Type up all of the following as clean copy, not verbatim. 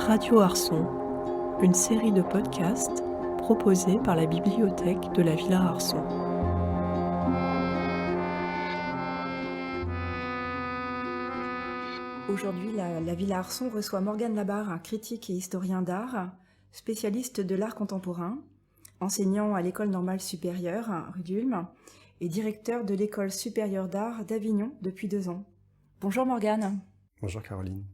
Radio Arson, une série de podcasts proposés par la bibliothèque de la Villa Arson. Aujourd'hui, la Villa Arson reçoit Morgane Labarre, critique et historien d'art, spécialiste de l'art contemporain, enseignant à l'École normale supérieure, rue d'Ulm, et directeur de l'École supérieure d'art d'Avignon depuis 2 ans. Bonjour Morgane. Bonjour Caroline.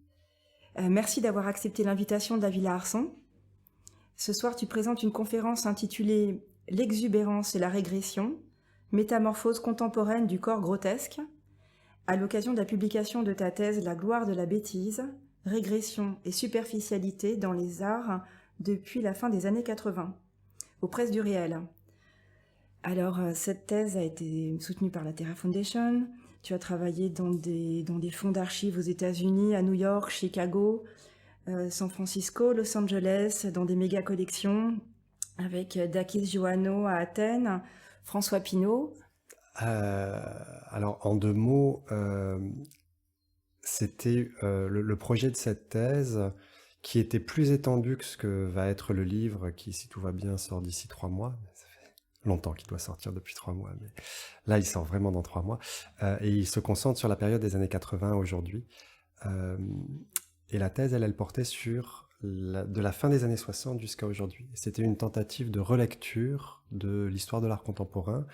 Merci d'avoir accepté l'invitation de la Villa Arson. Ce soir, tu présentes une conférence intitulée « L'exubérance et la régression, métamorphose contemporaine du corps grotesque », à l'occasion de la publication de ta thèse « La gloire de la bêtise, régression et superficialité dans les arts depuis la fin des années 80 » aux Presses du Réel. Alors, cette thèse a été soutenue par la Terra Foundation. Tu as travaillé dans des fonds d'archives aux États-Unis, à New York, Chicago, San Francisco, Los Angeles, dans des méga collections, avec Dakis Joannou à Athènes, François Pinault. Alors, en 2 mots, c'était le projet de cette thèse qui était plus étendu que ce que va être le livre, qui, si tout va bien, sort d'ici 3 mois. Ça fait longtemps qu'il doit sortir, depuis 3 mois, mais là, il sort vraiment dans 3 mois. Et il se concentre sur la période des années 80 aujourd'hui. Et la thèse, elle portait sur de la fin des années 60 jusqu'à aujourd'hui. C'était une tentative de relecture de l'histoire de l'art contemporain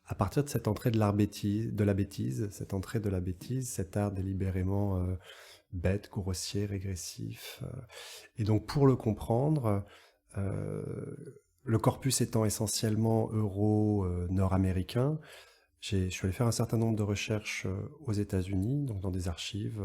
à partir de cette entrée de la bêtise, cet art délibérément bête, grossier, régressif. Et donc, pour le comprendre, le corpus étant essentiellement nord-américain, je suis allé faire un certain nombre de recherches aux États-Unis, donc dans des archives,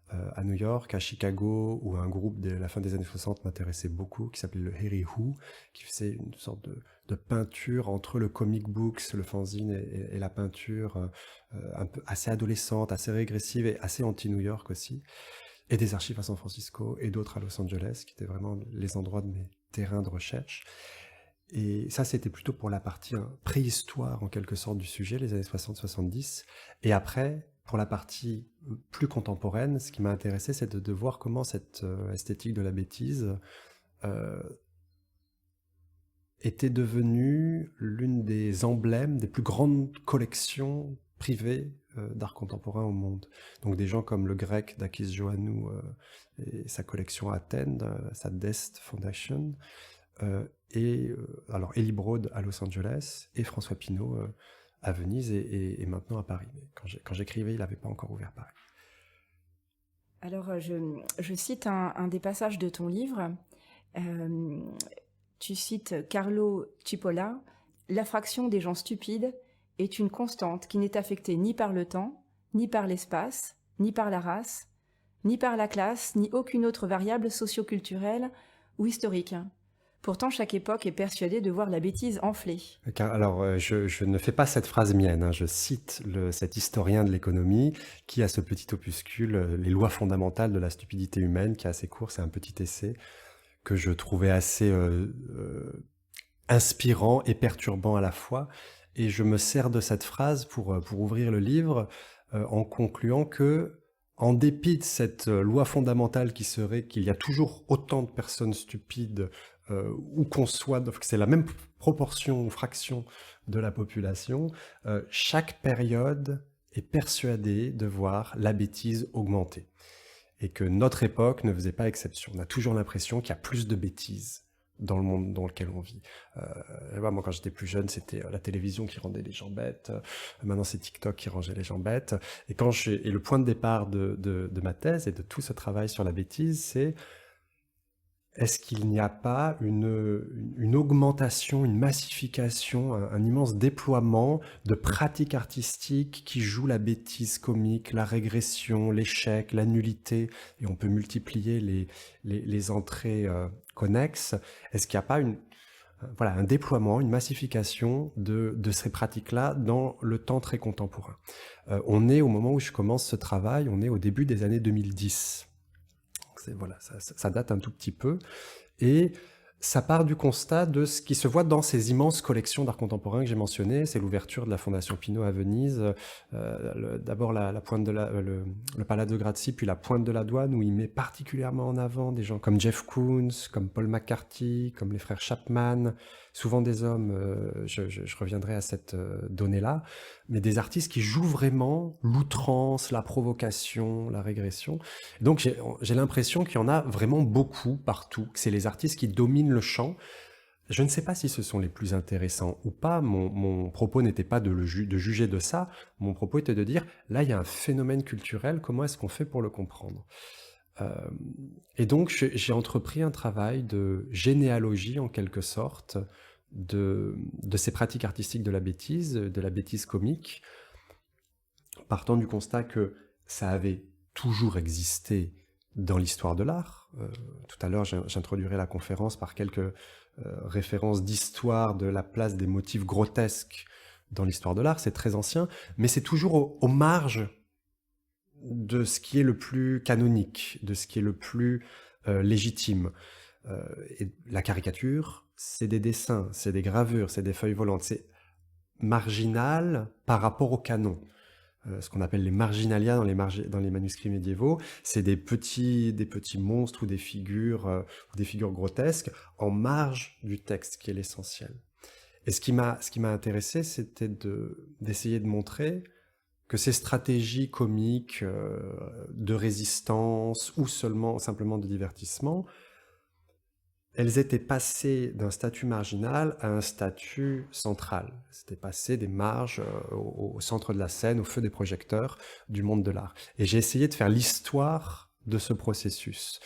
à New York, à Chicago, où un groupe de la fin des années 60 m'intéressait beaucoup, qui s'appelait le Harry Who, qui faisait une sorte de peinture entre le comic books, le fanzine et la peinture un peu assez adolescente, assez régressive et assez anti-New York aussi, et des archives à San Francisco et d'autres à Los Angeles, qui étaient vraiment les endroits de mes terrains de recherche. Et ça, c'était plutôt pour la partie préhistoire, en quelque sorte, du sujet, les années 60-70. Et après, pour la partie plus contemporaine, ce qui m'a intéressé, c'est de voir comment cette esthétique de la bêtise était devenue l'une des emblèmes des plus grandes collections privées d'art contemporain au monde. Donc des gens comme le grec Dakis Joannou et sa collection à Athènes, sa Dest Foundation, alors Eli Broad à Los Angeles et François Pinault à Venise et maintenant à Paris. Mais quand j'écrivais, il n'avait pas encore ouvert Paris. Alors, je cite un des passages de ton livre. Tu cites Carlo Cipolla. « L'affraction des gens stupides est une constante qui n'est affectée ni par le temps, ni par l'espace, ni par la race, ni par la classe, ni aucune autre variable socio-culturelle ou historique. » Pourtant, chaque époque est persuadée de voir la bêtise enfler. Alors, je ne fais pas cette phrase mienne, je cite cet historien de l'économie qui a ce petit opuscule, Les lois fondamentales de la stupidité humaine, qui est assez court, c'est un petit essai que je trouvais assez inspirant et perturbant à la fois. Et je me sers de cette phrase pour ouvrir le livre en concluant que, en dépit de cette loi fondamentale qui serait qu'il y a toujours autant de personnes stupides où qu'on soit, donc c'est la même proportion ou fraction de la population, chaque période est persuadée de voir la bêtise augmenter. Et que notre époque ne faisait pas exception. On a toujours l'impression qu'il y a plus de bêtises dans le monde dans lequel on vit. Moi, quand j'étais plus jeune, c'était la télévision qui rendait les gens bêtes. Maintenant, c'est TikTok qui rendait les gens bêtes. Et le point de départ de ma thèse et de tout ce travail sur la bêtise, c'est: est-ce qu'il n'y a pas une augmentation, une massification, un immense déploiement de pratiques artistiques qui jouent la bêtise comique, la régression, l'échec, la nullité, et on peut multiplier les entrées connexes? Est-ce qu'il n'y a pas un déploiement, une massification de ces pratiques-là dans le temps très contemporain? On est, au moment où je commence ce travail, on est au début des années 2010. Ça date un tout petit peu. Et Ça part du constat de ce qui se voit dans ces immenses collections d'art contemporain que j'ai mentionnées. C'est l'ouverture de la Fondation Pinault à Venise. D'abord la pointe de le Palazzo Grassi, puis la Pointe de la Douane, où il met particulièrement en avant des gens comme Jeff Koons, comme Paul McCarthy, comme les frères Chapman, souvent des hommes, je reviendrai à cette donnée-là, mais des artistes qui jouent vraiment l'outrance, la provocation, la régression. Donc j'ai l'impression qu'il y en a vraiment beaucoup partout, que c'est les artistes qui dominent le champ. Je ne sais pas si ce sont les plus intéressants ou pas. Mon propos n'était pas de juger de ça. Mon propos était de dire, là, il y a un phénomène culturel, comment est-ce qu'on fait pour le comprendre ? Et donc, j'ai entrepris un travail de généalogie, en quelque sorte, de ces pratiques artistiques de la bêtise comique, partant du constat que ça avait toujours existé dans l'histoire de l'art. Tout à l'heure, j'introduirai la conférence par quelques références d'histoire de la place des motifs grotesques dans l'histoire de l'art. C'est très ancien, mais c'est toujours aux marges de ce qui est le plus canonique, de ce qui est le plus légitime. Et la caricature, c'est des dessins, c'est des gravures, c'est des feuilles volantes. C'est marginal par rapport au canon. Ce qu'on appelle les marginalia dans les manuscrits médiévaux, c'est des petits monstres ou des figures grotesques en marge du texte qui est l'essentiel. Et ce qui m'a intéressé, c'était d'essayer de montrer que ces stratégies comiques de résistance ou simplement de divertissement, elles étaient passées d'un statut marginal à un statut central. C'était passé des marges au centre de la scène, au feu des projecteurs du monde de l'art. Et j'ai essayé de faire l'histoire de ce processus.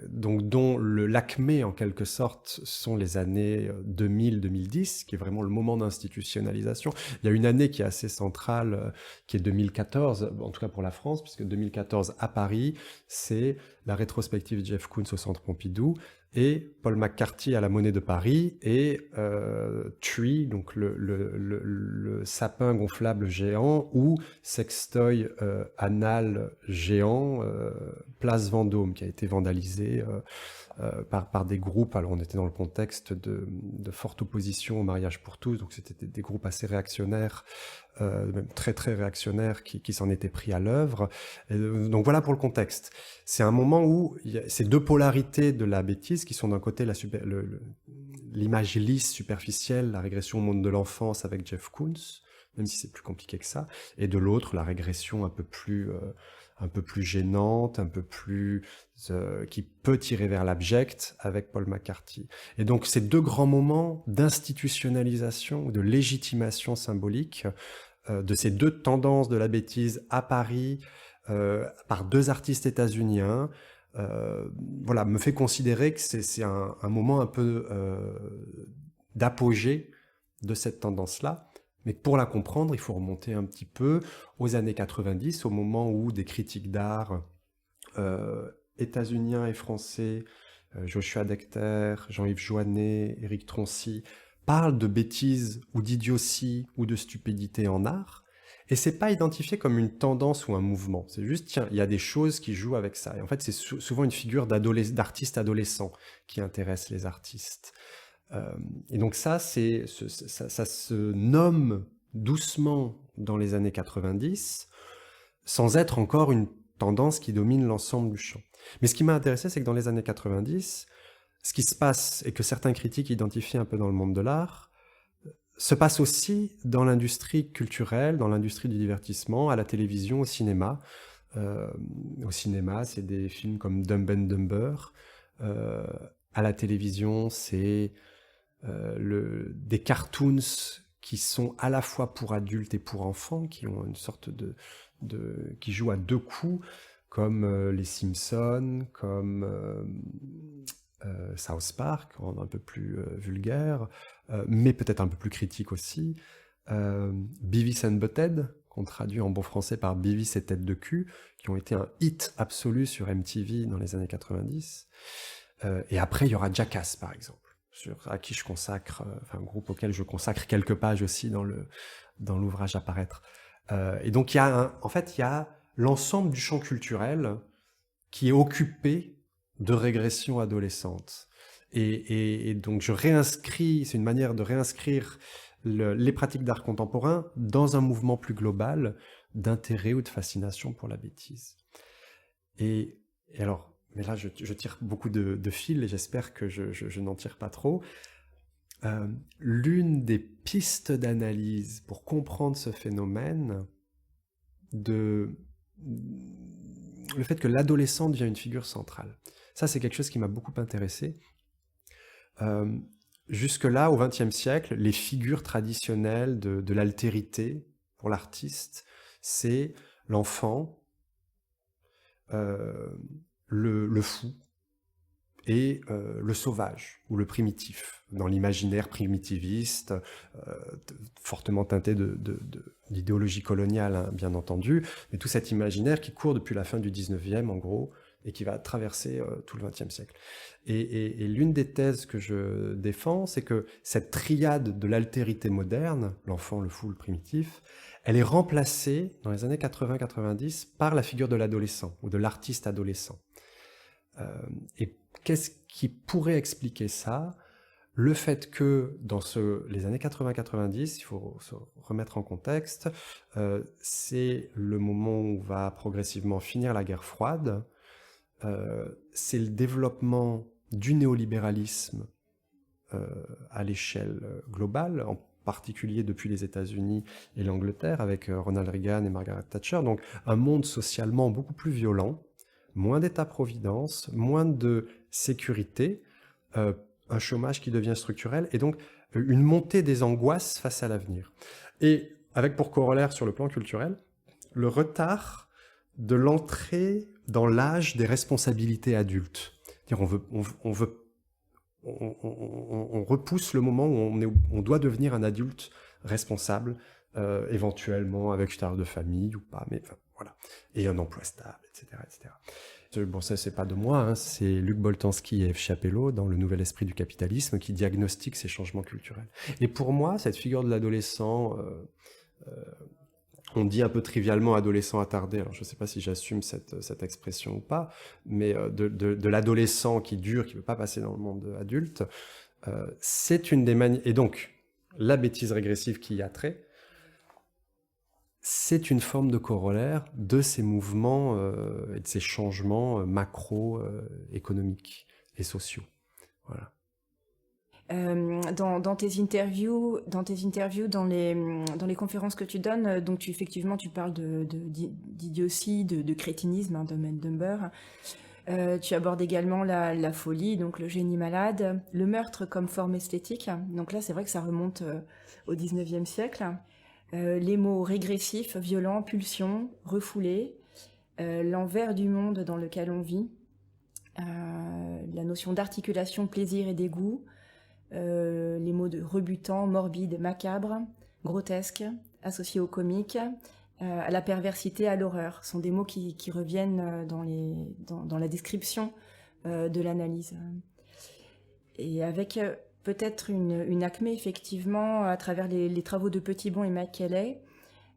Donc dont l'acmé en quelque sorte sont les années 2000-2010, qui est vraiment le moment d'institutionnalisation. Il y a une année qui est assez centrale, qui est 2014, en tout cas pour la France, puisque 2014 à Paris, c'est la rétrospective Jeff Koons au Centre Pompidou, et Paul McCarthy à la Monnaie de Paris, et Tree, donc le sapin gonflable géant, ou sextoy anal géant, place Vendôme, qui a été vandalisé par des groupes. Alors on était dans le contexte de forte opposition au mariage pour tous, donc c'était des groupes assez réactionnaires, même très très réactionnaires, qui s'en étaient pris à l'œuvre. Donc voilà pour le contexte. C'est un moment où il y a ces deux polarités de la bêtise qui sont d'un côté l'image lisse, superficielle, la régression au monde de l'enfance avec Jeff Koons, même si c'est plus compliqué que ça, et de l'autre la régression un peu plus gênante, un peu plus qui peut tirer vers l'abject avec Paul McCarthy. Et donc ces deux grands moments d'institutionnalisation, de légitimation symbolique de ces deux tendances de la bêtise à Paris par deux artistes états-uniens, voilà, me fait considérer que c'est un moment un peu d'apogée de cette tendance-là. Mais pour la comprendre, il faut remonter un petit peu aux années 90, au moment où des critiques d'art états-uniens et français, Joshua Dechter, Jean-Yves Joannet, Éric Troncy, parlent de bêtises ou d'idiotie ou de stupidité en art, et c'est pas identifié comme une tendance ou un mouvement. C'est juste, tiens, il y a des choses qui jouent avec ça. Et en fait, c'est souvent une figure d'artiste adolescent qui intéresse les artistes. Et donc ça se nomme doucement dans les années 90, sans être encore une tendance qui domine l'ensemble du champ. Mais ce qui m'a intéressé, c'est que dans les années 90, ce qui se passe, et que certains critiques identifient un peu dans le monde de l'art, se passe aussi dans l'industrie culturelle, dans l'industrie du divertissement, à la télévision, au cinéma. Au cinéma, c'est des films comme Dumb and Dumber. À la télévision, c'est des cartoons qui sont à la fois pour adultes et pour enfants, qui ont une sorte qui jouent à deux coups, comme les Simpsons, comme South Park, un peu plus vulgaire, mais peut-être un peu plus critique aussi. Beavis and Butthead, qu'on traduit en bon français par Beavis et Tête de cul, qui ont été un hit absolu sur MTV dans les années 90. Et après, il y aura Jackass, par exemple, à qui je consacre, un groupe auquel je consacre quelques pages aussi dans l'ouvrage à paraître. Et donc, il y a l'ensemble du champ culturel qui est occupé de régression adolescente. Et donc je réinscris, c'est une manière de réinscrire les pratiques d'art contemporain dans un mouvement plus global d'intérêt ou de fascination pour la bêtise. Et alors, mais là je tire beaucoup de fils et j'espère que je n'en tire pas trop. L'une des pistes d'analyse pour comprendre ce phénomène, le fait que l'adolescent devient une figure centrale. Ça, c'est quelque chose qui m'a beaucoup intéressé. Jusque-là, au XXe siècle, les figures traditionnelles de l'altérité pour l'artiste, c'est l'enfant, le fou et le sauvage ou le primitif, dans l'imaginaire primitiviste, fortement teinté d'idéologie coloniale, hein, bien entendu, mais tout cet imaginaire qui court depuis la fin du XIXe, en gros, et qui va traverser tout le XXe siècle. Et l'une des thèses que je défends, c'est que cette triade de l'altérité moderne, l'enfant, le fou, le primitif, elle est remplacée dans les années 80-90 par la figure de l'adolescent ou de l'artiste adolescent. Et qu'est-ce qui pourrait expliquer ça? Le fait que dans les années 80-90, il faut se remettre en contexte, c'est le moment où va progressivement finir la guerre froide, c'est le développement du néolibéralisme à l'échelle globale, en particulier depuis les États-Unis et l'Angleterre, avec Ronald Reagan et Margaret Thatcher, donc un monde socialement beaucoup plus violent, moins d'État-providence, moins de sécurité, un chômage qui devient structurel, et donc une montée des angoisses face à l'avenir. Et avec pour corollaire sur le plan culturel, le retard de l'entrée dans l'âge des responsabilités adultes. C'est-à-dire on repousse le moment où on doit devenir un adulte responsable, éventuellement avec une de famille ou pas, mais enfin, voilà, et un emploi stable, etc., etc. Bon, ça, c'est pas de moi, hein, c'est Luc Boltanski et F. Chapelleau dans Le Nouvel Esprit du Capitalisme qui diagnostiquent ces changements culturels. Et pour moi, cette figure de l'adolescent, on dit un peu trivialement adolescent attardé, alors je ne sais pas si j'assume cette expression ou pas, mais de l'adolescent qui dure, qui ne veut pas passer dans le monde adulte, c'est une des manières... Et donc, la bêtise régressive qui y a trait, c'est une forme de corollaire de ces mouvements et de ces changements macro-économiques et sociaux. Voilà. Dans tes interviews, dans les conférences que tu donnes, donc effectivement tu parles d'idiotie, de crétinisme, hein, de Dumber. Tu abordes également la folie, donc le génie malade, le meurtre comme forme esthétique. Donc là, c'est vrai que ça remonte au 19e siècle. Les mots régressif, violent, pulsion, refoulé, l'envers du monde dans lequel on vit, la notion d'articulation, plaisir et dégoût, les mots de rebutant, morbide, macabre, grotesque, associés au comique, à la perversité, à l'horreur, sont des mots qui reviennent dans la description de l'analyse. Et avec peut-être une acmé, effectivement, à travers les travaux de Petitbon et McKelley,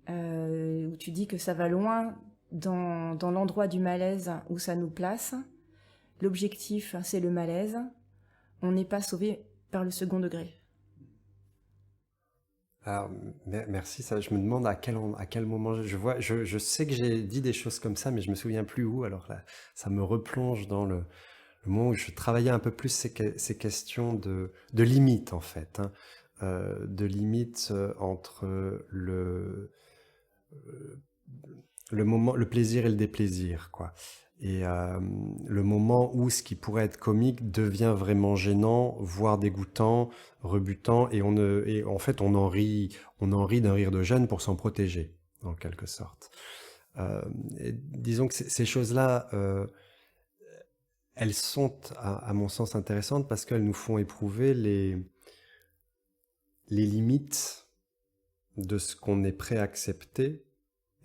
où tu dis que ça va loin dans l'endroit du malaise où ça nous place. L'objectif, c'est le malaise. On n'est pas sauvé par le second degré. Alors, merci, ça, je me demande à quel moment je sais que j'ai dit des choses comme ça, mais je me souviens plus où, alors là, ça me replonge dans le moment où je travaillais un peu plus ces questions de limites, en fait, hein, de limites entre le moment, le plaisir et le déplaisir, quoi. Et le moment où ce qui pourrait être comique devient vraiment gênant, voire dégoûtant, rebutant, et en fait on en rit d'un rire de jeune pour s'en protéger, en quelque sorte. Disons que ces choses-là, elles sont, à mon sens, intéressantes parce qu'elles nous font éprouver les limites de ce qu'on est prêt à accepter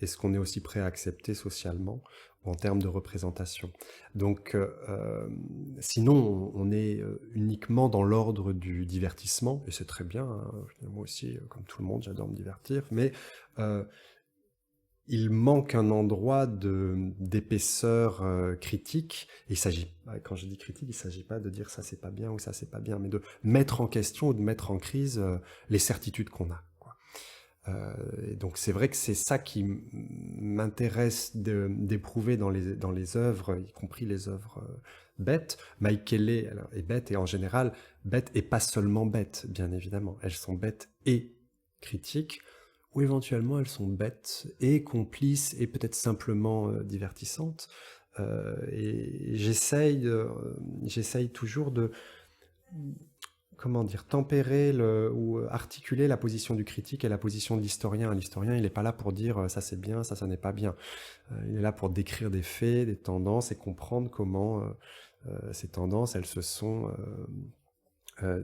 et ce qu'on est aussi prêt à accepter socialement en termes de représentation. Donc, sinon, on est uniquement dans l'ordre du divertissement, et c'est très bien, hein. Moi aussi, comme tout le monde, j'adore me divertir, mais il manque un endroit d'épaisseur critique. Et quand je dis critique, il ne s'agit pas de dire ça c'est pas bien ou ça c'est pas bien, mais de mettre en question ou de mettre en crise les certitudes qu'on a, quoi. Et donc c'est vrai que c'est ça qui m'intéresse d'éprouver dans les œuvres, y compris les œuvres bêtes. Mike Kelley est bête, et en général, bête et pas seulement bête, bien évidemment. Elles sont bêtes et critiques, ou éventuellement elles sont bêtes et complices et peut-être simplement divertissantes. Et j'essaye toujours de, comment dire, tempérer ou articuler la position du critique et la position de l'historien. L'historien, il n'est pas là pour dire ça c'est bien, ça n'est pas bien. Il est là pour décrire des faits, des tendances et comprendre comment ces tendances, elles se sont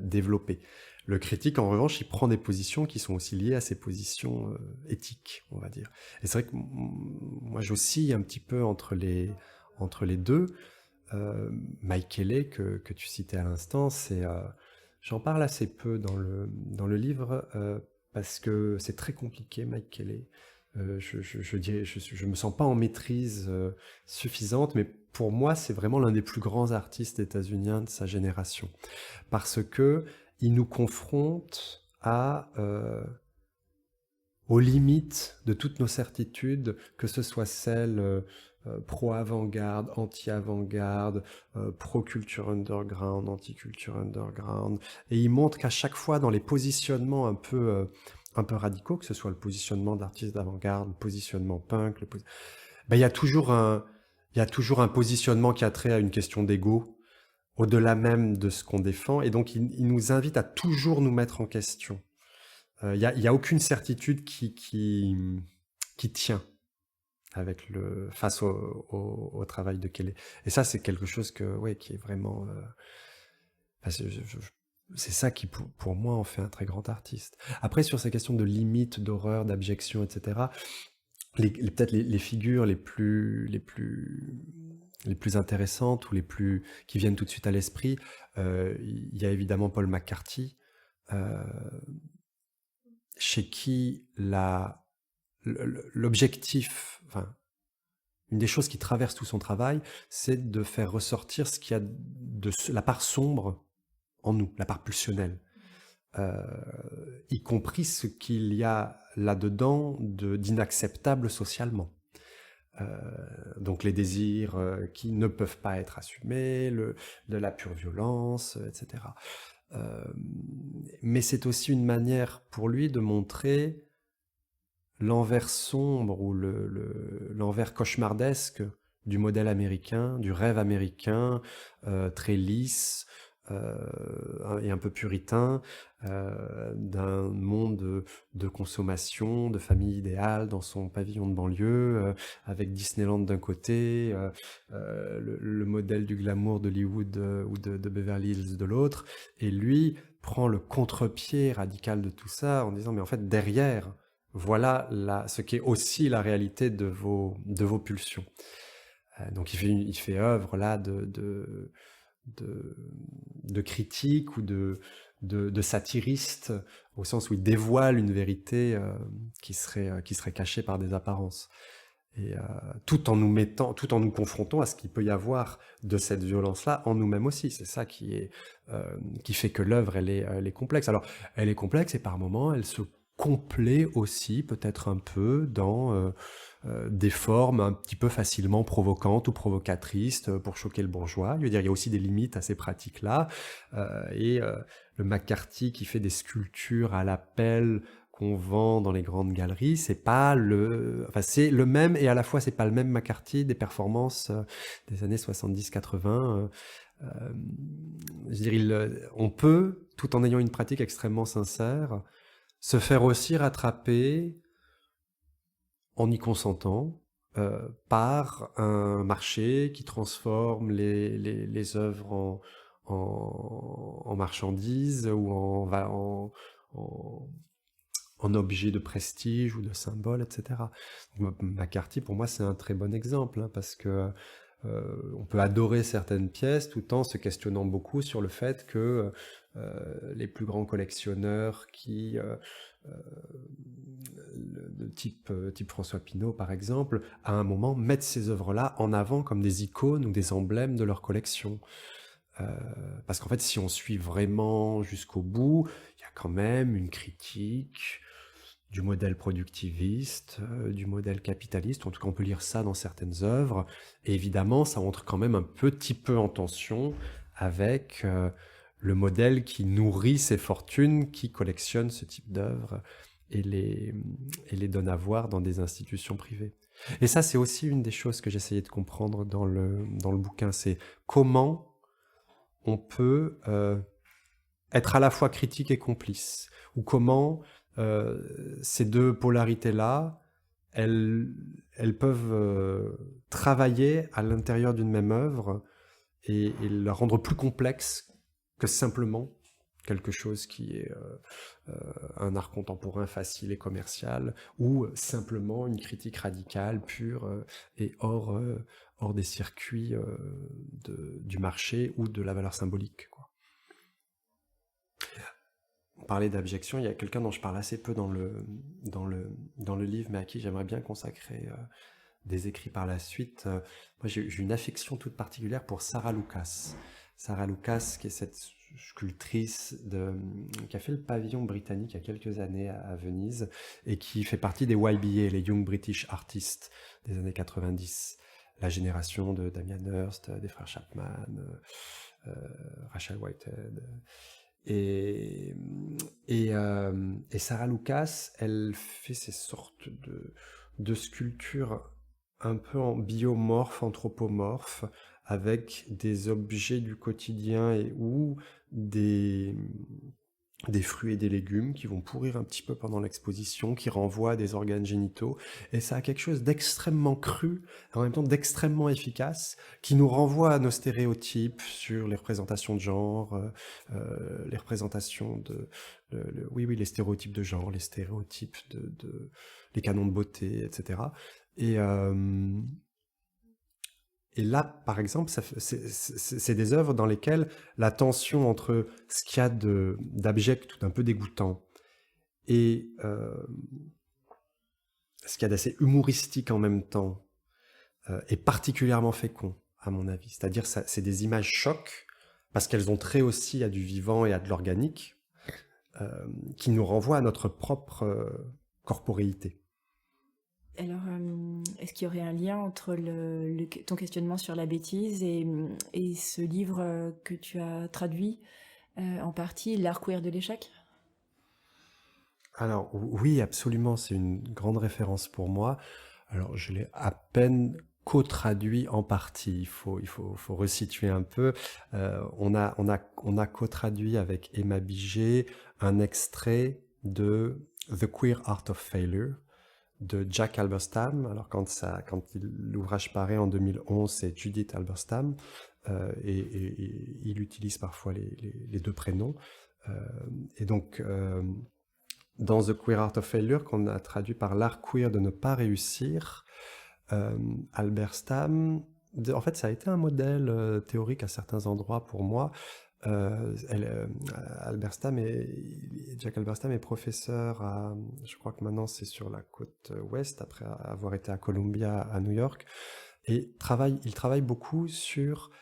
développées. Le critique, en revanche, il prend des positions qui sont aussi liées à ses positions éthiques, on va dire. Et c'est vrai que moi, j'oscille un petit peu entre les deux. Mike Kelley, que tu citais à l'instant, j'en parle assez peu dans le livre, parce que c'est très compliqué, Mike Kelley. Je me sens pas en maîtrise suffisante, mais pour moi, c'est vraiment l'un des plus grands artistes états-uniens de sa génération. Parce que il nous confronte aux limites de toutes nos certitudes, que ce soit celles pro-avant-garde, anti-avant-garde, pro-culture underground, anti-culture underground. Et il montre qu'à chaque fois, dans les positionnements un peu radicaux, que ce soit le positionnement d'artiste d'avant-garde, le positionnement punk, il y a toujours un positionnement qui a trait à une question d'ego, au-delà même de ce qu'on défend, et donc il nous invite à toujours nous mettre en question. Il y a aucune certitude qui tient face au travail de Kelley. Et ça, c'est quelque chose qui est vraiment... c'est ça qui, pour moi, en fait un très grand artiste. Après, sur ces questions de limites, d'horreur, d'abjection, etc., peut-être les figures les plus intéressantes ou qui viennent tout de suite à l'esprit, il y a évidemment Paul McCarthy, chez qui l'objectif, enfin, une des choses qui traverse tout son travail, c'est de faire ressortir ce qu'il y a de la part sombre en nous, la part pulsionnelle, y compris ce qu'il y a là-dedans d'inacceptable socialement. Donc les désirs qui ne peuvent pas être assumés, de la pure violence, etc. Mais c'est aussi une manière pour lui de montrer l'envers sombre ou l'envers cauchemardesque du modèle américain, du rêve américain, très lisse et un peu puritain, d'un monde de consommation, de famille idéale dans son pavillon de banlieue, avec Disneyland d'un côté, le modèle du glamour d'Hollywood ou de Beverly Hills de l'autre, et lui prend le contre-pied radical de tout ça en disant mais en fait derrière, voilà ce qui est aussi la réalité de vos pulsions. Donc il fait œuvre là de critique ou de satiriste, au sens où il dévoile une vérité qui serait cachée par des apparences. Et tout en nous confrontant à ce qu'il peut y avoir de cette violence-là en nous-mêmes aussi. C'est ça qui fait que l'œuvre, elle est complexe. Alors, elle est complexe et par moments, elle se complaît aussi, peut-être un peu, dans des formes un petit peu facilement provocantes ou provocatrices pour choquer le bourgeois. Je veux dire, il y a aussi des limites à ces pratiques-là. Le McCarthy qui fait des sculptures à la pelle qu'on vend dans les grandes galeries, c'est le même, et à la fois c'est pas le même McCarthy des performances des années 70-80. Je veux dire, on peut, tout en ayant une pratique extrêmement sincère, se faire aussi rattraper en y consentant par un marché qui transforme les œuvres en marchandises ou en objets de prestige ou de symboles, etc. McCarthy, pour moi, c'est un très bon exemple, hein, parce que on peut adorer certaines pièces tout en se questionnant beaucoup sur le fait que les plus grands collectionneurs qui de type François Pinault, par exemple, à un moment, mettent ces œuvres-là en avant comme des icônes ou des emblèmes de leur collection. Parce qu'en fait, si on suit vraiment jusqu'au bout, il y a quand même une critique du modèle productiviste, du modèle capitaliste. En tout cas, on peut lire ça dans certaines œuvres. Et évidemment, ça entre quand même un petit peu en tension avec le modèle qui nourrit ces fortunes, qui collectionne ce type d'œuvres et les donne à voir dans des institutions privées. Et ça, c'est aussi une des choses que j'essayais de comprendre dans le bouquin, c'est comment on peut être à la fois critique et complice, ou comment ces deux polarités-là, elles peuvent travailler à l'intérieur d'une même œuvre et la rendre plus complexe que simplement quelque chose qui est un art contemporain facile et commercial, ou simplement une critique radicale, pure et hors des circuits du marché ou de la valeur symbolique, quoi. On parlait d'abjection, il y a quelqu'un dont je parle assez peu dans le livre, mais à qui j'aimerais bien consacrer des écrits par la suite. Moi, j'ai une affection toute particulière pour Sarah Lucas. Sarah Lucas, qui est cette sculptrice qui a fait le pavillon britannique il y a quelques années à Venise, et qui fait partie des YBA, les Young British Artists des années 90. La génération de Damien Hirst, des frères Chapman, Rachel Whitehead. Et Sarah Lucas, elle fait ces sortes de sculptures un peu en biomorphes, anthropomorphes, avec des objets du quotidien ou des fruits et des légumes qui vont pourrir un petit peu pendant l'exposition, qui renvoient à des organes génitaux, et ça a quelque chose d'extrêmement cru, en même temps d'extrêmement efficace, qui nous renvoie à nos stéréotypes sur les représentations de genre, les représentations les stéréotypes de genre, les stéréotypes les canons de beauté, etc. Et là, par exemple, c'est des œuvres dans lesquelles la tension entre ce qu'il y a d'abject ou d'un peu dégoûtant et ce qu'il y a d'assez humoristique en même temps est particulièrement fécond, à mon avis. C'est-à-dire, c'est des images chocs, parce qu'elles ont trait aussi à du vivant et à de l'organique, qui nous renvoient à notre propre corporéité. Alors, est-ce qu'il y aurait un lien entre ton questionnement sur la bêtise et ce livre que tu as traduit en partie, L'art queer de l'échec ? Alors oui, absolument, c'est une grande référence pour moi. Alors je l'ai à peine co-traduit en partie, il faut resituer un peu. On a co-traduit avec Emma Biget un extrait de The Queer Art of Failure de Jack Halberstam. Alors quand l'ouvrage paraît en 2011, c'est Judith Halberstam, et il utilise parfois les deux prénoms. Et donc dans The Queer Art of Failure, qu'on a traduit par l'art queer de ne pas réussir, Halberstam, en fait ça a été un modèle théorique à certains endroits pour moi. Jack Halberstam est professeur je crois que maintenant c'est sur la côte ouest, après avoir été à Columbia à New York, et il travaille beaucoup sur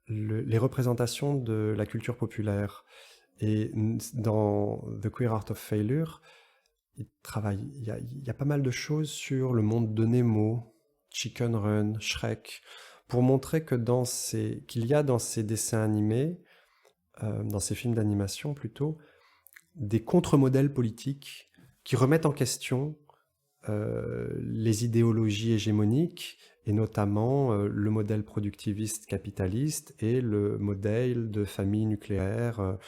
les représentations de la culture populaire. Et dans The Queer Art of Failure, il y a pas mal de choses sur le monde de Nemo, Chicken Run, Shrek, pour montrer qu'il y a dans ces dessins animés, dans ces films d'animation plutôt, des contre-modèles politiques qui remettent en question les idéologies hégémoniques, et notamment le modèle productiviste capitaliste et le modèle de famille nucléaire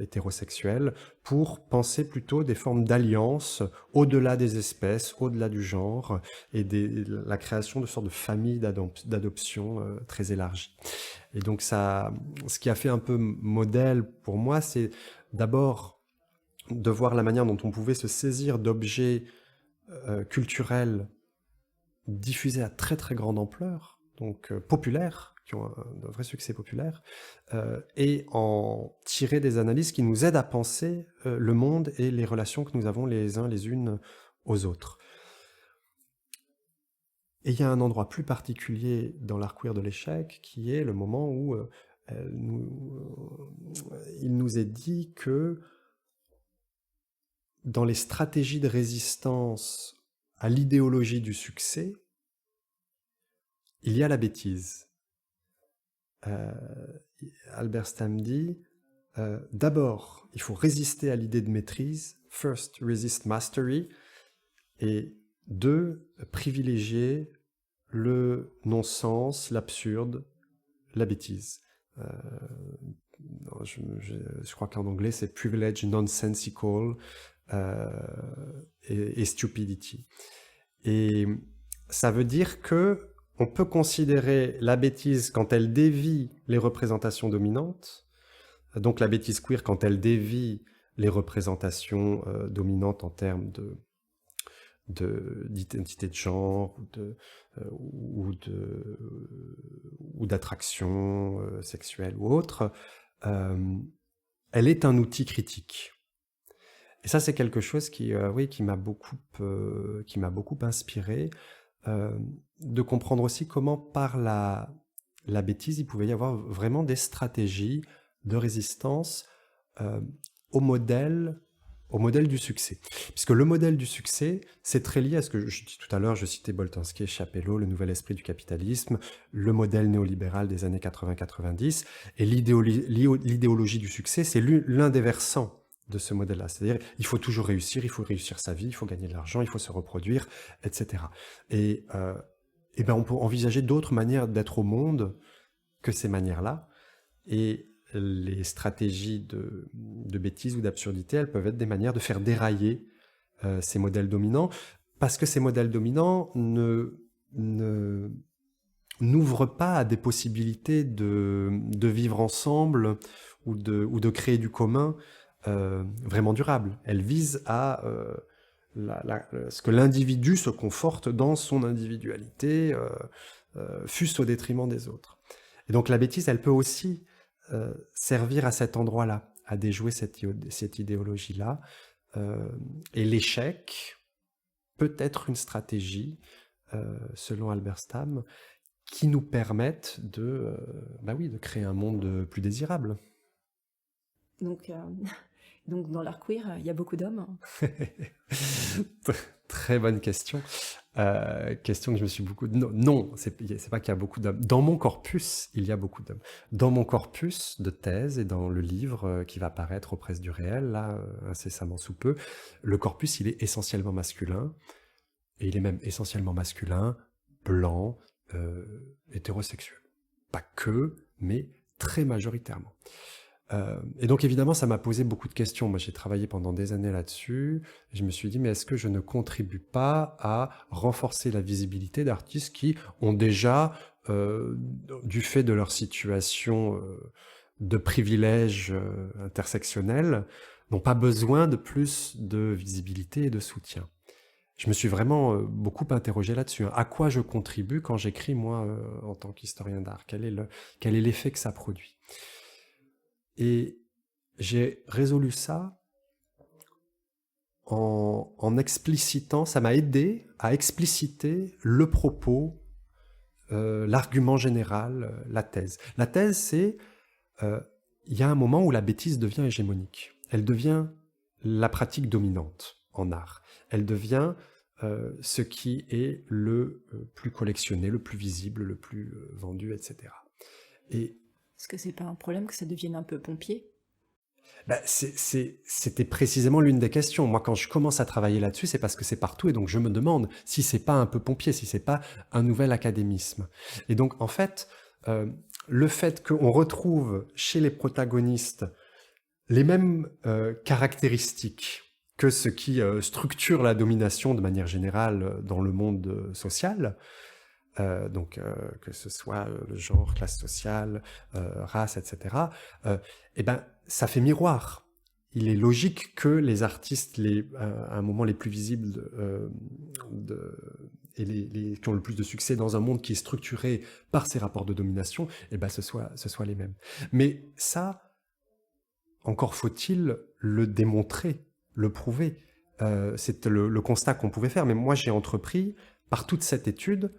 hétérosexuelle, pour penser plutôt des formes d'alliance au-delà des espèces, au-delà du genre, et la création de sortes de familles d'adoption très élargies. Et donc ce qui a fait un peu modèle pour moi, c'est d'abord de voir la manière dont on pouvait se saisir d'objets culturels diffusés à très très grande ampleur, donc populaires, qui ont un vrai succès populaire, et en tirer des analyses qui nous aident à penser le monde et les relations que nous avons les uns les unes aux autres. Et il y a un endroit plus particulier dans l'art queer de l'échec, qui est le moment où il nous est dit que dans les stratégies de résistance à l'idéologie du succès, il y a la bêtise. Albert Stamm dit, d'abord, il faut résister à l'idée de maîtrise, first resist mastery, et deux, privilégier le non-sens, l'absurde, la bêtise. Je crois qu'en anglais c'est privilege nonsensical et stupidity. Et ça veut dire que on peut considérer la bêtise quand elle dévie les représentations dominantes, donc la bêtise queer quand elle dévie les représentations dominantes en termes d'identité de genre ou d'attraction sexuelle ou autre, elle est un outil critique. Et ça, c'est quelque chose qui m'a beaucoup inspiré, de comprendre aussi comment par la bêtise, il pouvait y avoir vraiment des stratégies de résistance au modèle du succès. Puisque le modèle du succès, c'est très lié à ce que je dis tout à l'heure, je citais Boltanski et Chapelot, le nouvel esprit du capitalisme, le modèle néolibéral des années 80-90, et l'idéologie du succès, c'est l'un des versants de ce modèle-là. C'est-à-dire, il faut toujours réussir, il faut réussir sa vie, il faut gagner de l'argent, il faut se reproduire, etc. Et on peut envisager d'autres manières d'être au monde que ces manières-là, et les stratégies de bêtise ou d'absurdité, elles peuvent être des manières de faire dérailler ces modèles dominants, parce que ces modèles dominants n'ouvrent pas à des possibilités de vivre ensemble ou de créer du commun vraiment durable. Elles visent à ce que l'individu se conforte dans son individualité, fût-ce au détriment des autres. Et donc la bêtise, elle peut aussi servir à cet endroit-là, à déjouer cette idéologie-là. Et l'échec peut être une stratégie, selon Albert Stamm, qui nous permette de créer un monde plus désirable. Donc dans l'art queer, il y a beaucoup d'hommes. Très bonne question. Question que je me suis beaucoup... Non, c'est pas qu'il y a beaucoup d'hommes. Dans mon corpus, il y a beaucoup d'hommes. Dans mon corpus de thèse et dans le livre qui va paraître aux Presses du Réel, là, incessamment sous peu, le corpus, il est essentiellement masculin. Et il est même essentiellement masculin, blanc, hétérosexuel. Pas que, mais très majoritairement. Et donc évidemment, ça m'a posé beaucoup de questions. Moi, j'ai travaillé pendant des années là-dessus. Je me suis dit, mais est-ce que je ne contribue pas à renforcer la visibilité d'artistes qui ont déjà, du fait de leur situation de privilège intersectionnel, n'ont pas besoin de plus de visibilité et de soutien. Je me suis vraiment beaucoup interrogé là-dessus. À quoi je contribue quand j'écris, moi, en tant qu'historien d'art? Quel est l'effet que ça produit? Et j'ai résolu ça en explicitant, ça m'a aidé à expliciter le propos, l'argument général, la thèse. La thèse, c'est, il y a un moment où la bêtise devient hégémonique. Elle devient la pratique dominante en art. Elle devient ce qui est le plus collectionné, le plus visible, le plus vendu, etc. Et est-ce que c'est pas un problème que ça devienne un peu pompier? C'était précisément l'une des questions. Moi, quand je commence à travailler là-dessus, c'est parce que c'est partout, et donc je me demande si c'est pas un peu pompier, si c'est pas un nouvel académisme. Et donc, en fait, le fait qu'on retrouve chez les protagonistes les mêmes caractéristiques que ce qui structure la domination de manière générale dans le monde social, que ce soit le genre, classe sociale, race, etc., ça fait miroir. Il est logique que les artistes, à un moment les plus visibles et qui ont le plus de succès dans un monde qui est structuré par ces rapports de domination, eh ben ce soit les mêmes. Mais ça, encore faut-il le démontrer, le prouver. C'est le constat qu'on pouvait faire. Mais moi, j'ai entrepris, par toute cette étude,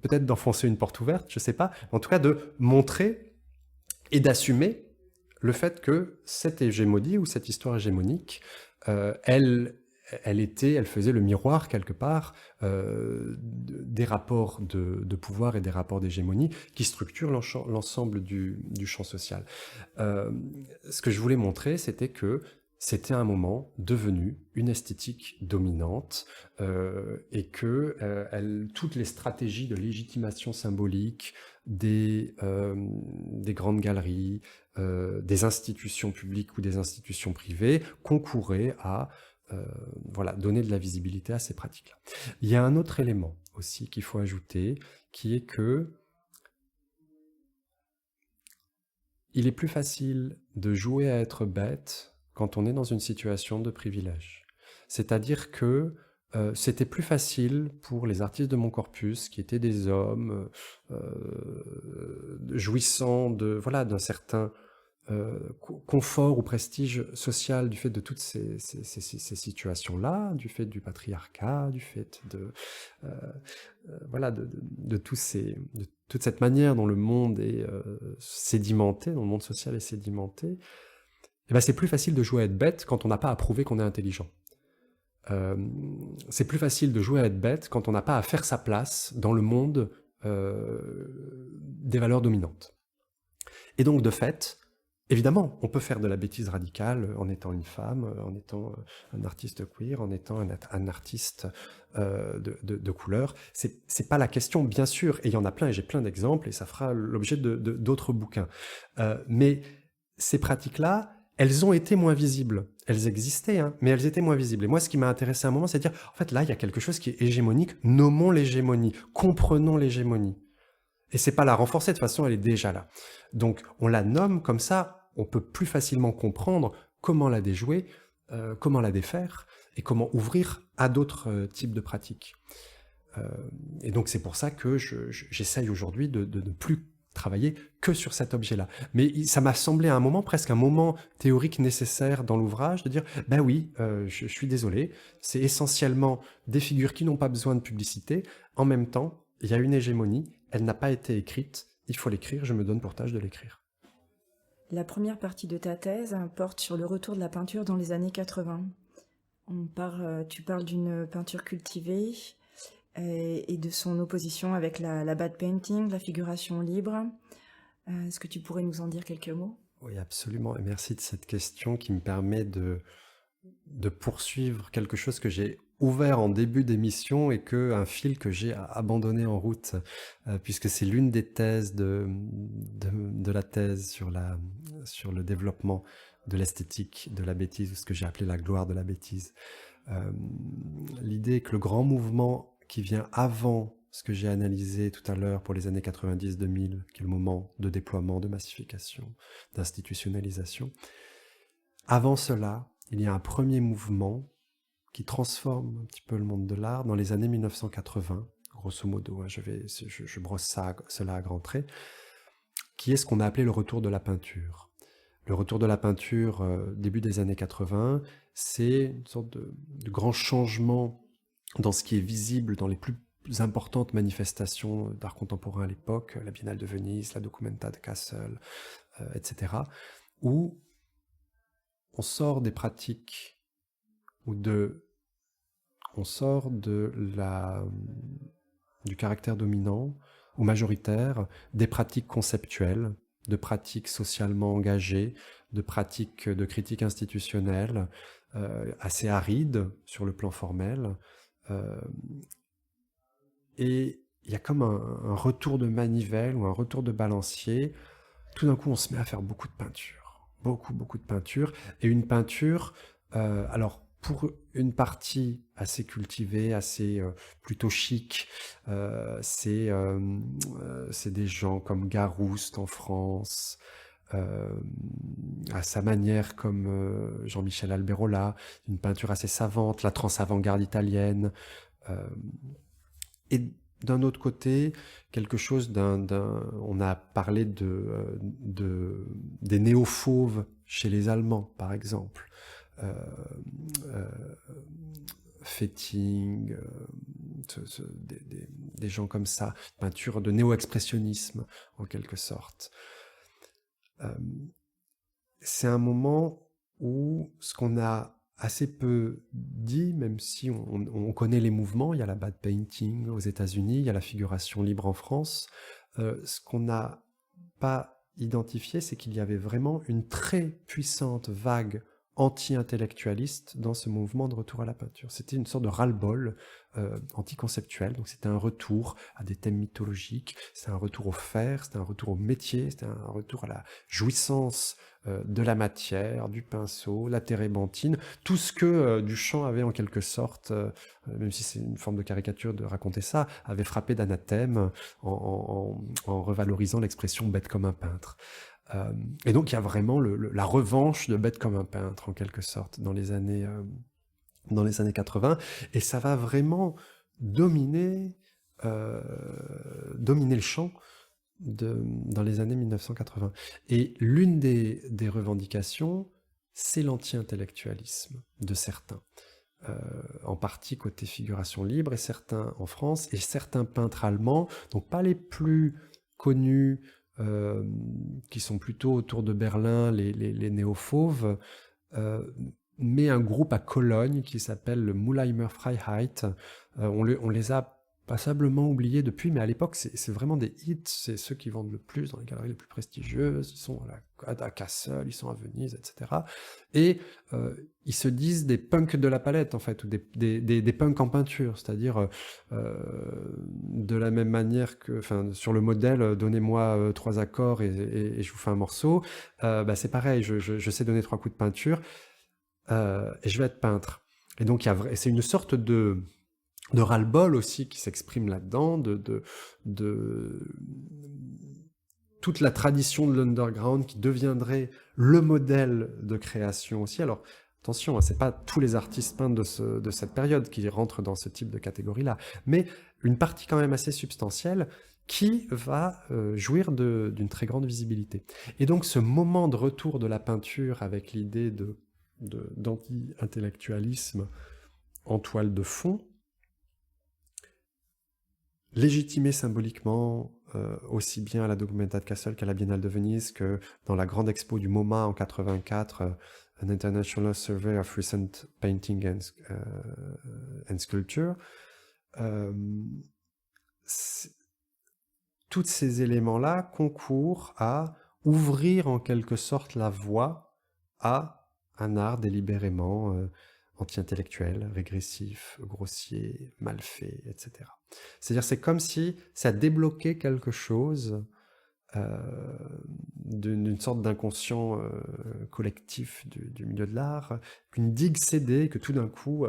peut-être d'enfoncer une porte ouverte, je ne sais pas, en tout cas de montrer et d'assumer le fait que cette hégémonie ou cette histoire hégémonique, elle faisait le miroir quelque part des rapports de pouvoir et des rapports d'hégémonie qui structurent l'ensemble du champ social. Ce que je voulais montrer, c'était que c'était un moment devenu une esthétique dominante et que toutes les stratégies de légitimation symbolique des grandes galeries, des institutions publiques ou des institutions privées concouraient à donner de la visibilité à ces pratiques-là. Il y a un autre élément aussi qu'il faut ajouter, qui est que il est plus facile de jouer à être bête quand on est dans une situation de privilège. C'est-à-dire que c'était plus facile pour les artistes de mon corpus, qui étaient des hommes jouissant d'un certain confort ou prestige social du fait de toutes ces situations-là, du fait du patriarcat, du fait de toute cette manière dont le monde est sédimenté, dont le monde social est sédimenté. Et ben c'est plus facile de jouer à être bête quand on n'a pas à prouver qu'on est intelligent. C'est plus facile de jouer à être bête quand on n'a pas à faire sa place dans le monde des valeurs dominantes. Et donc, de fait, évidemment, on peut faire de la bêtise radicale en étant une femme, en étant un artiste queer, en étant un artiste de couleur. C'est pas la question, bien sûr, et il y en a plein, et j'ai plein d'exemples, et ça fera l'objet d'autres bouquins. Mais ces pratiques-là, elles ont été moins visibles. Elles existaient, hein, mais elles étaient moins visibles. Et moi, ce qui m'a intéressé à un moment, c'est de dire, en fait, là, il y a quelque chose qui est hégémonique. Nommons l'hégémonie, comprenons l'hégémonie. Et c'est pas la renforcer, de toute façon, elle est déjà là. Donc, on la nomme comme ça, on peut plus facilement comprendre comment la déjouer, comment la défaire, et comment ouvrir à d'autres types de pratiques. Et donc, c'est pour ça que j'essaye aujourd'hui de ne plus travailler que sur cet objet-là. Mais ça m'a semblé à un moment, presque un moment théorique nécessaire dans l'ouvrage, de dire, ben oui, je suis désolé, c'est essentiellement des figures qui n'ont pas besoin de publicité. En même temps, il y a une hégémonie, elle n'a pas été écrite, il faut l'écrire, je me donne pour tâche de l'écrire. La première partie de ta thèse porte sur le retour de la peinture dans les années 80. Tu parles d'une peinture cultivée, et de son opposition avec la bad painting, la figuration libre. Est-ce que tu pourrais nous en dire quelques mots ? Oui, absolument. Et merci de cette question qui me permet de poursuivre quelque chose que j'ai ouvert en début d'émission et un fil que j'ai abandonné en route, puisque c'est l'une des thèses de la thèse sur le développement de l'esthétique de la bêtise, ou ce que j'ai appelé la gloire de la bêtise. L'idée est que le grand mouvement qui vient avant ce que j'ai analysé tout à l'heure pour les années 90-2000, qui est le moment de déploiement, de massification, d'institutionnalisation. Avant cela, il y a un premier mouvement qui transforme un petit peu le monde de l'art dans les années 1980, grosso modo, hein, je brosse cela à grands traits, qui est ce qu'on a appelé le retour de la peinture. Le retour de la peinture, début des années 80, c'est une sorte de grand changement dans ce qui est visible dans les plus importantes manifestations d'art contemporain à l'époque, la Biennale de Venise, la Documenta de Kassel, etc., où on sort des pratiques on sort du caractère dominant ou majoritaire des pratiques conceptuelles, de pratiques socialement engagées, de pratiques de critique institutionnelle, assez arides sur le plan formel. Et il y a comme un retour de manivelle ou un retour de balancier. Tout d'un coup, on se met à faire beaucoup de peinture. Beaucoup de peinture. Et une peinture, alors pour une partie assez cultivée, assez plutôt chic, c'est des gens comme Garouste en France, à sa manière comme Jean-Michel Alberola, une peinture assez savante, la trans-avant-garde italienne, et d'un autre côté, quelque chose on a parlé des néo-fauves chez les Allemands, par exemple. Euh, euh, Fetting, des gens comme ça, peinture de néo-expressionnisme, en quelque sorte. C'est un moment où ce qu'on a assez peu dit, même si on connaît les mouvements, il y a la bad painting aux États-Unis, il y a la figuration libre en France, ce qu'on n'a pas identifié, c'est qu'il y avait vraiment une très puissante vague anti-intellectualiste dans ce mouvement de retour à la peinture. C'était une sorte de ras-le-bol anticonceptuel, donc c'était un retour à des thèmes mythologiques, c'était un retour au faire, c'était un retour au métier, c'était un retour à la jouissance de la matière, du pinceau, la térébenthine, tout ce que Duchamp avait en quelque sorte, même si c'est une forme de caricature de raconter ça, avait frappé d'anathème en revalorisant l'expression « bête comme un peintre ». Et donc il y a vraiment la revanche de bête comme un peintre en quelque sorte dans les années 80, et ça va vraiment dominer le champ dans les années 1980. Et l'une des revendications, c'est l'anti-intellectualisme de certains. En partie côté figuration libre, et certains en France, et certains peintres allemands, donc pas les plus connus, qui sont plutôt autour de Berlin, les néo-fauves, mais un groupe à Cologne qui s'appelle le Mülheimer Freiheit. On les a passablement oubliés depuis, mais à l'époque, c'est vraiment des hits, c'est ceux qui vendent le plus dans les galeries les plus prestigieuses, ils sont à Kassel, ils sont à Venise, etc. Et ils se disent des punks de la palette, en fait, ou des punks en peinture, c'est-à-dire de la même manière que, enfin, sur le modèle, donnez-moi 3 accords et je vous fais un morceau, c'est pareil, je sais donner 3 coups de peinture, et je vais être peintre. Et donc, c'est une sorte de ras-le-bol aussi qui s'exprime là-dedans, de toute la tradition de l'underground qui deviendrait le modèle de création aussi. Alors, attention, hein, c'est pas tous les artistes peintres de cette période qui rentrent dans ce type de catégorie-là, mais une partie quand même assez substantielle qui va jouir d'une très grande visibilité. Et donc, ce moment de retour de la peinture avec l'idée d'anti-intellectualisme en toile de fond, légitimé symboliquement aussi bien à la Documenta de Kassel qu'à la Biennale de Venise, que dans la grande expo du MoMA en 84, An International Survey of Recent Painting and Sculpture. Tous ces éléments-là concourent à ouvrir en quelque sorte la voie à un art délibérément anti-intellectuel, régressif, grossier, mal fait, etc. C'est-à-dire, c'est comme si ça débloquait quelque chose d'une sorte d'inconscient collectif du milieu de l'art, qu'une digue cédait, que tout d'un coup,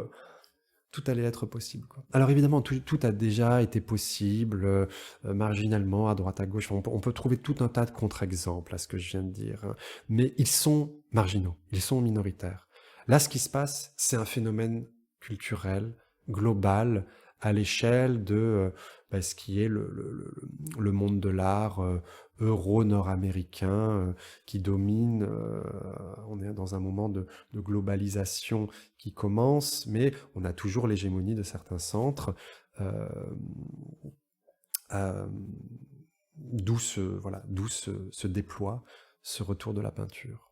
tout allait être possible, quoi. Alors évidemment, tout a déjà été possible, marginalement, à droite, à gauche. On peut trouver tout un tas de contre-exemples à ce que je viens de dire, hein. Mais ils sont marginaux, ils sont minoritaires. Là, ce qui se passe, c'est un phénomène culturel, global, à l'échelle de ce qui est le monde de l'art euro-nord-américain qui domine. On est dans un moment de globalisation qui commence, mais on a toujours l'hégémonie de certains centres, d'où se déploie ce retour de la peinture.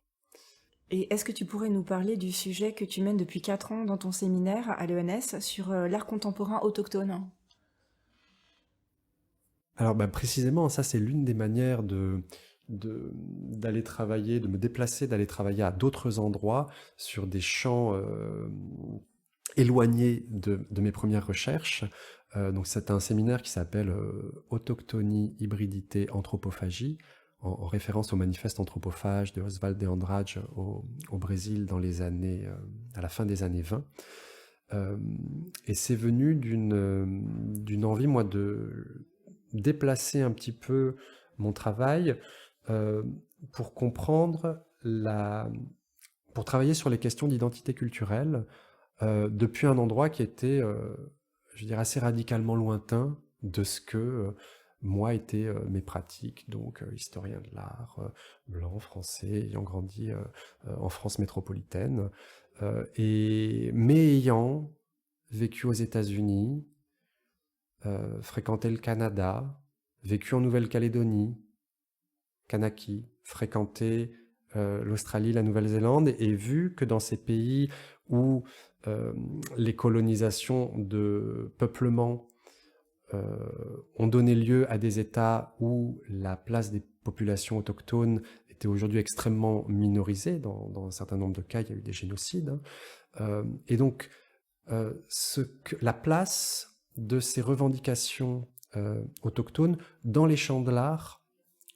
Et est-ce que tu pourrais nous parler du sujet que tu mènes depuis 4 ans dans ton séminaire à l'ENS sur l'art contemporain autochtone ? Alors précisément, ça c'est l'une des manières d'aller travailler, de me déplacer, d'aller travailler à d'autres endroits sur des champs éloignés de mes premières recherches. Donc c'est un séminaire qui s'appelle Autochtonie, hybridité, anthropophagie, en référence au manifeste anthropophage de Oswald de Andrade au Brésil à la fin des années 20. Et c'est venu d'une envie, moi, de déplacer un petit peu mon travail pour comprendre pour travailler sur les questions d'identité culturelle depuis un endroit qui était, je dirais, assez radicalement lointain de ce que moi étaient mes pratiques, donc historien de l'art, blanc, français, ayant grandi en France métropolitaine, mais ayant vécu aux États-Unis, fréquenté le Canada, vécu en Nouvelle-Calédonie, Kanaki, fréquenté l'Australie, la Nouvelle-Zélande, et vu que dans ces pays où les colonisations de peuplement ont donné lieu à des États où la place des populations autochtones était aujourd'hui extrêmement minorisée, dans un certain nombre de cas, il y a eu des génocides, et donc la place de ces revendications autochtones dans les champs de l'art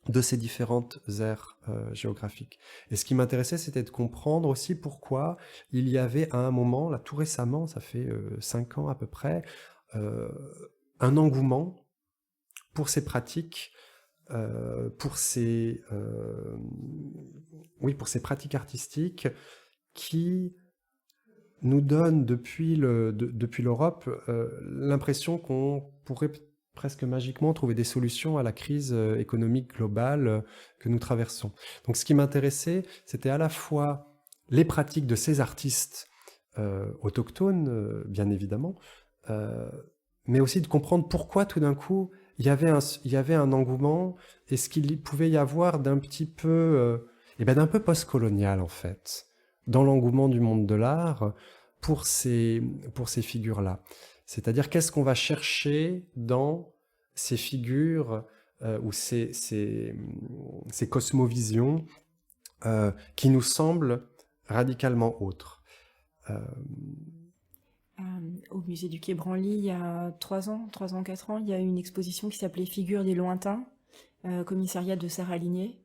de ces différentes aires géographiques. Et ce qui m'intéressait, c'était de comprendre aussi pourquoi il y avait à un moment, là tout récemment, ça fait 5 ans à peu près, un engouement pour ces pratiques, pour ces pratiques artistiques qui nous donnent depuis l'Europe l'impression qu'on pourrait presque magiquement trouver des solutions à la crise économique globale que nous traversons. Donc ce qui m'intéressait, c'était à la fois les pratiques de ces artistes autochtones, bien évidemment, mais aussi de comprendre pourquoi tout d'un coup il y avait un engouement et ce qu'il pouvait y avoir d'un petit peu, d'un peu post-colonial en fait, dans l'engouement du monde de l'art pour ces figures-là. C'est-à-dire qu'est-ce qu'on va chercher dans ces figures ou ces cosmovisions qui nous semblent radicalement autres. Au musée du Quai Branly, il y a 4 ans, il y a eu une exposition qui s'appelait Figures des lointains, commissariat de Sarah Ligné,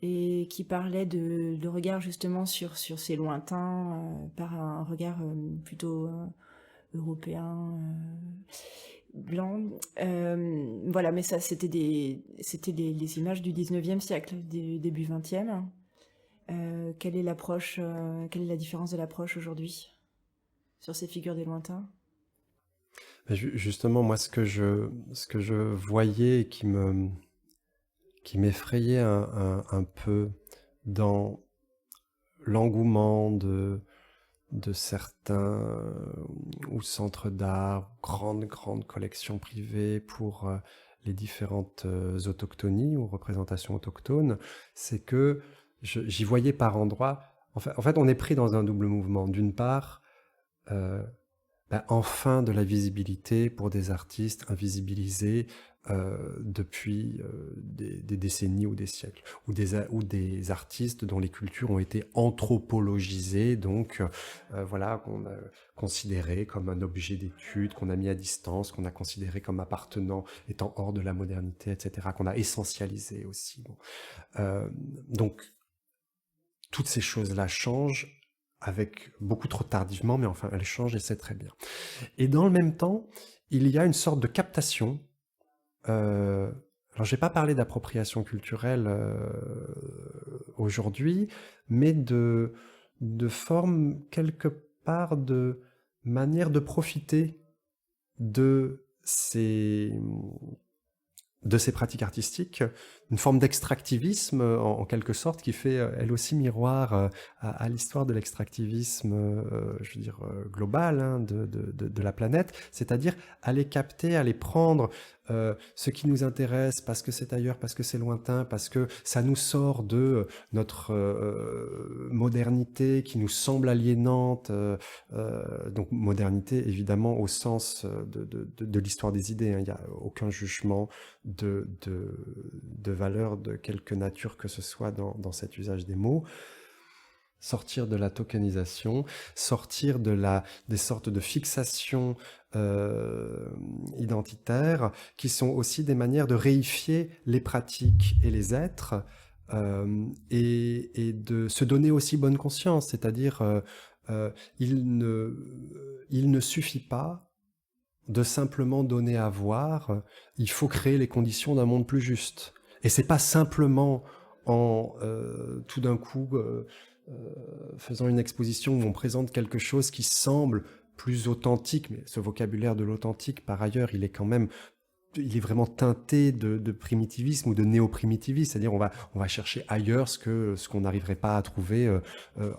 et qui parlait de regard justement sur ces lointains par un regard plutôt européen, blanc. Voilà, mais ça, c'était les images du 19e siècle, début 20e. Quelle est l'approche, quelle est la différence de l'approche aujourd'hui sur ces figures des lointains? Justement, moi, ce que je voyais et qui m'effrayait un peu dans l'engouement de certains ou centres d'art, grandes collections privées pour les différentes autochtonies ou représentations autochtones, c'est que j'y voyais par endroits. En fait, on est pris dans un double mouvement. D'une part, enfin de la visibilité pour des artistes invisibilisés depuis des décennies ou des siècles, ou des artistes dont les cultures ont été anthropologisées, donc qu'on a considéré comme un objet d'étude, qu'on a mis à distance, qu'on a considéré comme étant hors de la modernité, etc., qu'on a essentialisé aussi. Donc, toutes ces choses-là changent avec beaucoup trop tardivement, mais enfin, elles changent et c'est très bien. Et dans le même temps, il y a une sorte de captation. Alors, je n'ai pas parlé d'appropriation culturelle aujourd'hui, mais de forme quelque part de manière de profiter de ces pratiques artistiques, une forme d'extractivisme en quelque sorte qui fait elle aussi miroir à l'histoire de l'extractivisme, global de la planète, c'est-à-dire aller capter, aller prendre ce qui nous intéresse parce que c'est ailleurs, parce que c'est lointain, parce que ça nous sort de notre modernité qui nous semble aliénante, donc modernité évidemment au sens de l'histoire des idées, hein. Il n'y a aucun jugement de valeur de quelque nature que ce soit dans cet usage des mots. Sortir de la tokenisation, sortir des sortes de fixations identitaires qui sont aussi des manières de réifier les pratiques et les êtres et de se donner aussi bonne conscience, c'est-à-dire il ne suffit pas de simplement donner à voir, il faut créer les conditions d'un monde plus juste. Et c'est pas simplement en tout d'un coup faisant une exposition où on présente quelque chose qui semble plus authentique, mais ce vocabulaire de l'authentique, par ailleurs, il est vraiment teinté de primitivisme ou de néo-primitivisme, c'est-à-dire on va chercher ailleurs ce qu'on n'arriverait pas à trouver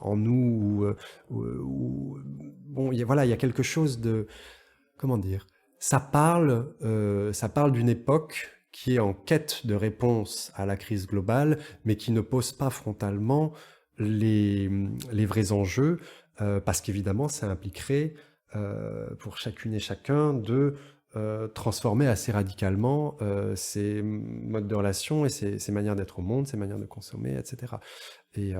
en nous. Bon, voilà, il y a quelque chose de, comment dire, ça parle d'une époque qui est en quête de réponse à la crise globale, mais qui ne pose pas frontalement les vrais enjeux, parce qu'évidemment, ça impliquerait pour chacune et chacun de transformer assez radicalement ses modes de relation et ses manières d'être au monde, ses manières de consommer, etc. Et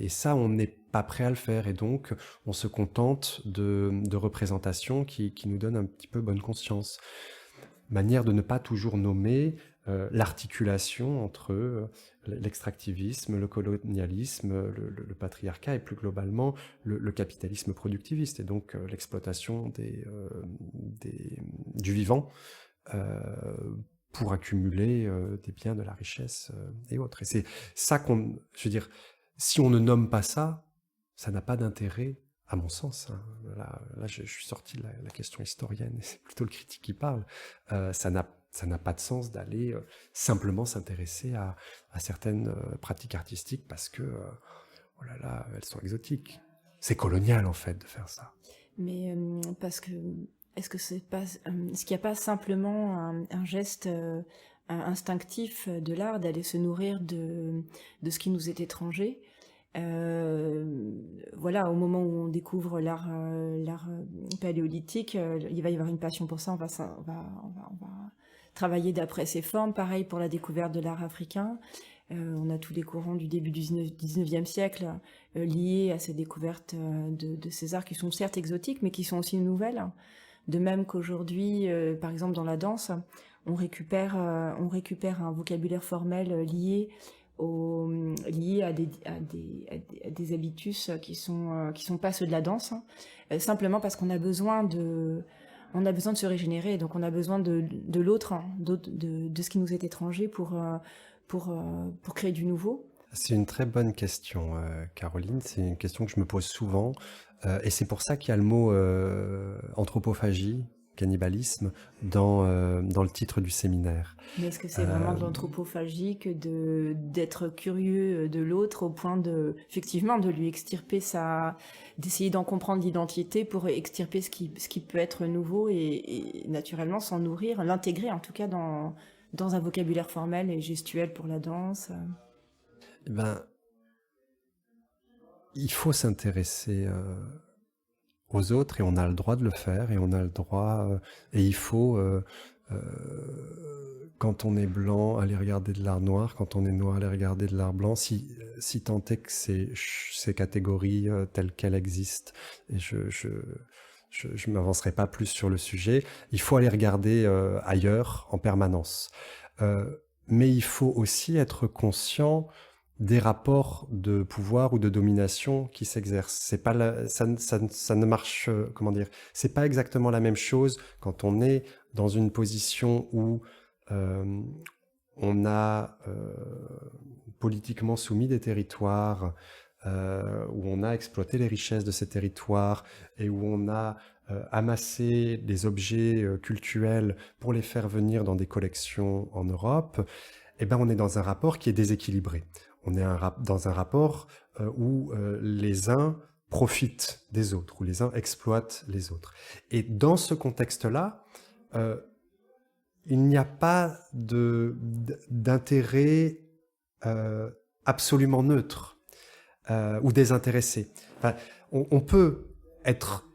ça, on n'est pas prêt à le faire, et donc on se contente de représentations qui nous donnent un petit peu bonne conscience. Manière de ne pas toujours nommer l'articulation entre l'extractivisme, le colonialisme, le patriarcat et plus globalement le capitalisme productiviste, et donc l'exploitation du vivant pour accumuler des biens, de la richesse et autres. Et c'est ça je veux dire, si on ne nomme pas ça, ça n'a pas d'intérêt, à mon sens. Hein. Là, je suis sorti de la question historienne, et c'est plutôt le critique qui parle. Ça n'a pas de sens d'aller simplement s'intéresser à certaines pratiques artistiques parce que, oh là là, elles sont exotiques. C'est colonial, en fait, de faire ça. Mais parce que, est-ce qu'il n'y a pas simplement un geste instinctif de l'art d'aller se nourrir de ce qui nous est étranger? Voilà, au moment où on découvre l'art paléolithique, il va y avoir une passion pour ça. On va travailler d'après ces formes. Pareil pour la découverte de l'art africain. On a tous les courants du début du 19e siècle liés à cette découverte de ces arts qui sont certes exotiques, mais qui sont aussi nouvelles. De même qu'aujourd'hui, par exemple dans la danse, on récupère un vocabulaire formel lié à des habitus qui sont pas ceux de la danse, simplement parce qu'on a besoin de se régénérer, donc on a besoin de l'autre, de ce qui nous est étranger pour créer du nouveau. C'est une très bonne question, Caroline. C'est une question que je me pose souvent, et c'est pour ça qu'il y a le mot anthropophagie, cannibalisme, dans le titre du séminaire. Mais est-ce que c'est vraiment de l'anthropophagie que d'être curieux de l'autre au point effectivement, de lui extirper d'essayer d'en comprendre l'identité pour extirper ce qui peut être nouveau et naturellement s'en nourrir, l'intégrer en tout cas dans un vocabulaire formel et gestuel pour la danse? Eh ben, il faut s'intéresser aux autres, et on a le droit de le faire, et on a le droit, et il faut, quand on est blanc, aller regarder de l'art noir, quand on est noir, aller regarder de l'art blanc, si tant est que ces catégories telles qu'elles existent, et je m'avancerai pas plus sur le sujet, il faut aller regarder ailleurs en permanence. Mais il faut aussi être conscient des rapports de pouvoir ou de domination qui s'exercent. C'est pas ça ne marche, comment dire, c'est pas exactement la même chose quand on est dans une position où on a politiquement soumis des territoires, où on a exploité les richesses de ces territoires et où on a amassé des objets cultuels pour les faire venir dans des collections en Europe. Eh ben, on est dans un rapport qui est déséquilibré. On est dans un rapport où les uns profitent des autres, où les uns exploitent les autres. Et dans ce contexte-là, il n'y a pas d'intérêt absolument neutre ou désintéressé. Enfin, on peut être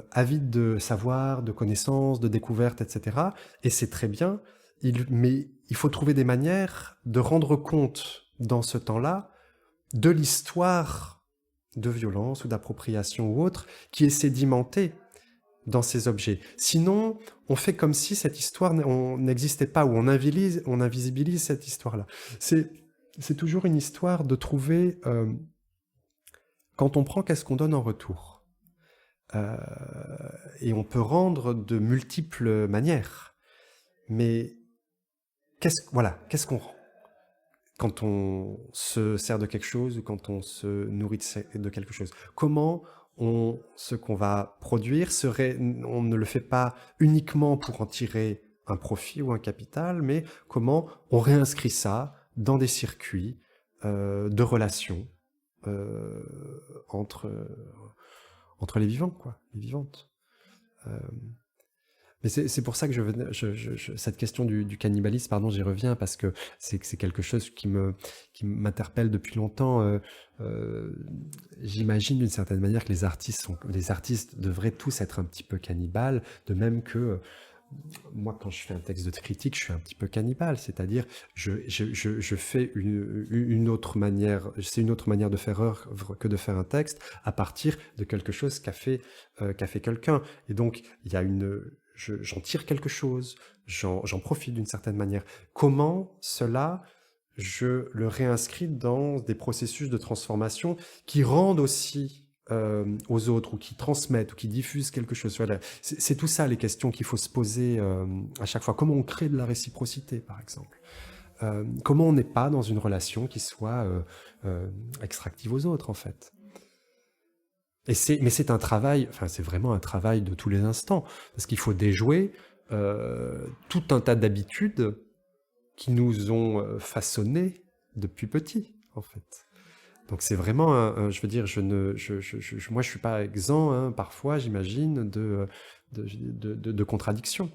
avide de savoir, de connaissances, de découvertes, etc. Et c'est très bien, mais il faut trouver des manières de rendre compte dans ce temps-là de l'histoire de violence ou d'appropriation ou autre qui est sédimentée dans ces objets. Sinon, on fait comme si cette histoire n'existait pas, ou on invisibilise cette histoire-là. C'est toujours une histoire de trouver, quand on prend, qu'est-ce qu'on donne en retour. Et on peut rendre de multiples manières. Mais qu'est-ce qu'on rend quand on se sert de quelque chose ou quand on se nourrit de quelque chose? Comment ce qu'on va produire on ne le fait pas uniquement pour en tirer un profit ou un capital, mais comment on réinscrit ça dans des circuits de relations entre les vivants, quoi, les vivantes. Mais c'est pour ça que cette question du cannibalisme, pardon, j'y reviens, parce que c'est quelque chose qui m'interpelle depuis longtemps. J'imagine d'une certaine manière que les artistes devraient tous être un petit peu cannibales, de même que moi, quand je fais un texte de critique, je suis un petit peu cannibale, c'est-à-dire je fais une autre manière, c'est une autre manière de faire œuvre que de faire un texte à partir de quelque chose qu'a fait quelqu'un. Et donc, il y a j'en tire quelque chose, j'en profite d'une certaine manière. Comment cela, je le réinscris dans des processus de transformation qui rendent aussi aux autres, ou qui transmettent, ou qui diffusent quelque chose. Voilà. C'est tout ça les questions qu'il faut se poser à chaque fois. Comment on crée de la réciprocité, par exemple? Comment on n'est pas dans une relation qui soit extractive aux autres, en fait? Mais c'est un travail, enfin c'est vraiment un travail de tous les instants, parce qu'il faut déjouer tout un tas d'habitudes qui nous ont façonnés depuis petits, en fait. Donc c'est vraiment, je veux dire, moi je suis pas exempt, hein, parfois j'imagine, de contradictions.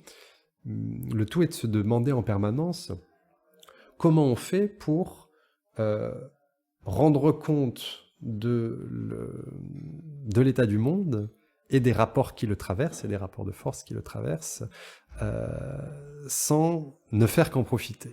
Le tout est de se demander en permanence comment on fait pour rendre compte de l'état du monde et des rapports qui le traversent, et des rapports de force qui le traversent, sans ne faire qu'en profiter.